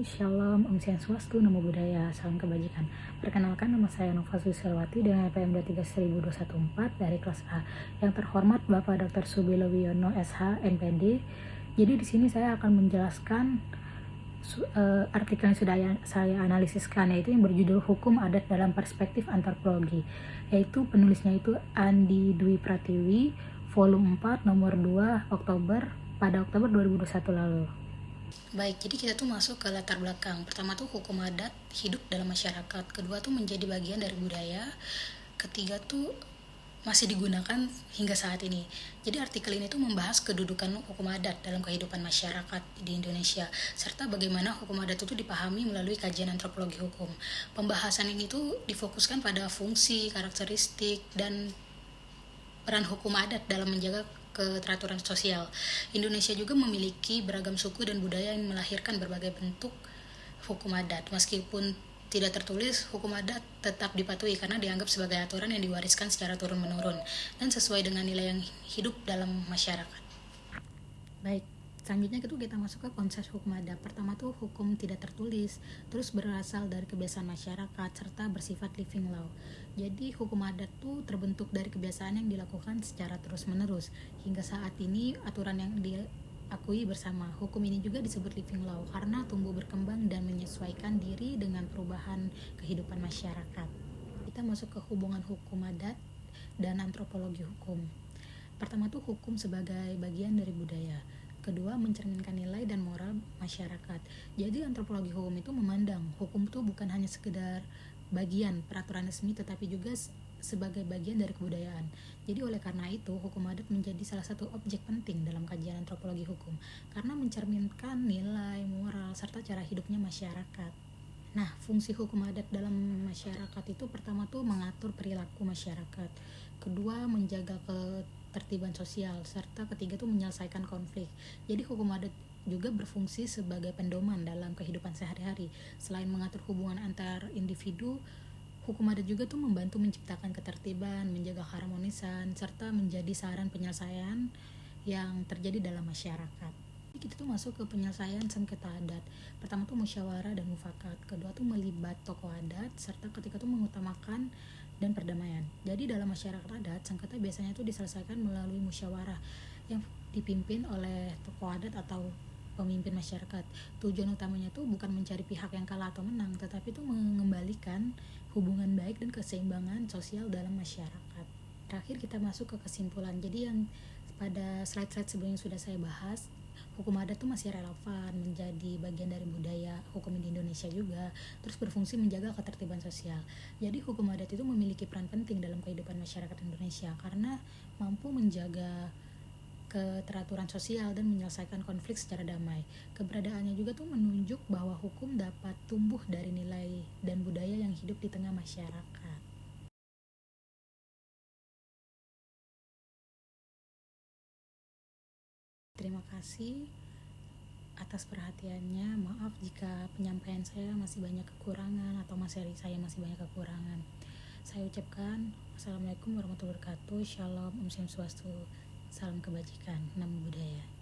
Shalom, Om Swastiastu, Namo Buddhaya, Salam Kebajikan. Perkenalkan, nama saya Nova Susilwati dengan NPM 23114 dari kelas A. Yang terhormat Bapak Dr. Subilo Wiono SH, MPD. Jadi di sini saya akan menjelaskan artikel yang sudah saya analisiskan, yaitu yang berjudul Hukum Adat dalam Perspektif Antropologi, yaitu penulisnya itu Andi Dwi Pratiwi, volume 4, nomor 2, pada Oktober 2021 lalu. Baik, jadi kita tuh masuk ke latar belakang. Pertama tuh hukum adat hidup dalam masyarakat. Kedua tuh menjadi bagian dari budaya. Ketiga tuh masih digunakan hingga saat ini. Jadi artikel ini tuh membahas kedudukan hukum adat dalam kehidupan masyarakat di Indonesia, serta bagaimana hukum adat itu dipahami melalui kajian antropologi hukum. Pembahasan ini tuh difokuskan pada fungsi, karakteristik, dan peran hukum adat dalam menjaga keteraturan sosial. Indonesia juga memiliki beragam suku dan budaya yang melahirkan berbagai bentuk hukum adat. Meskipun tidak tertulis, hukum adat tetap dipatuhi karena dianggap sebagai aturan yang diwariskan secara turun-menurun dan sesuai dengan nilai yang hidup dalam masyarakat. Baik, selanjutnya itu kita masuk ke konsep hukum adat. Pertama tuh hukum tidak tertulis, terus berasal dari kebiasaan masyarakat serta bersifat living law. Jadi hukum adat tuh terbentuk dari kebiasaan yang dilakukan secara terus-menerus. Hingga saat ini aturan yang diakui bersama. Hukum ini juga disebut living law karena tumbuh berkembang dan menyesuaikan diri dengan perubahan kehidupan masyarakat. Kita masuk ke hubungan hukum adat dan antropologi hukum. Pertama tuh hukum sebagai bagian dari budaya. Kedua, mencerminkan nilai dan moral masyarakat. Jadi antropologi hukum itu memandang hukum itu bukan hanya sekedar bagian peraturan resmi, tetapi juga sebagai bagian dari kebudayaan. Jadi oleh karena itu, hukum adat menjadi salah satu objek penting dalam kajian antropologi hukum karena mencerminkan nilai, moral, serta cara hidupnya masyarakat. Nah, fungsi hukum adat dalam masyarakat itu pertama tuh mengatur perilaku masyarakat. Kedua, menjaga ketertiban sosial, serta ketiga tuh menyelesaikan konflik. Jadi hukum adat juga berfungsi sebagai pedoman dalam kehidupan sehari-hari. Selain mengatur hubungan antar individu, hukum adat juga tuh membantu menciptakan ketertiban, menjaga keharmonisan, serta menjadi saran penyelesaian yang terjadi dalam masyarakat. Kita tuh masuk ke penyelesaian sengketa adat. Pertama tuh musyawarah dan mufakat. Kedua tuh melibat tokoh adat, serta ketiga tuh mengutamakan dan perdamaian. Jadi dalam masyarakat adat, sengketa biasanya tuh diselesaikan melalui musyawarah yang dipimpin oleh tokoh adat atau pemimpin masyarakat. Tujuan utamanya tuh bukan mencari pihak yang kalah atau menang, tetapi tuh mengembalikan hubungan baik dan keseimbangan sosial dalam masyarakat. Terakhir kita masuk ke kesimpulan. Jadi yang pada slide-slide sebelumnya sudah saya bahas, hukum adat tuh masih relevan menjadi bagian dari budaya hukum di Indonesia juga, terus berfungsi menjaga ketertiban sosial. Jadi hukum adat itu memiliki peran penting dalam kehidupan masyarakat Indonesia karena mampu menjaga keteraturan sosial dan menyelesaikan konflik secara damai. Keberadaannya juga tuh menunjuk bahwa hukum dapat tumbuh dari nilai dan budaya yang hidup di tengah masyarakat. Terima kasih atas perhatiannya. Maaf jika penyampaian saya masih banyak kekurangan atau materi saya masih banyak kekurangan. Saya ucapkan Assalamualaikum warahmatullahi wabarakatuh. Shalom, Om Swastiastu, salam kebajikan, Namo Buddhaya.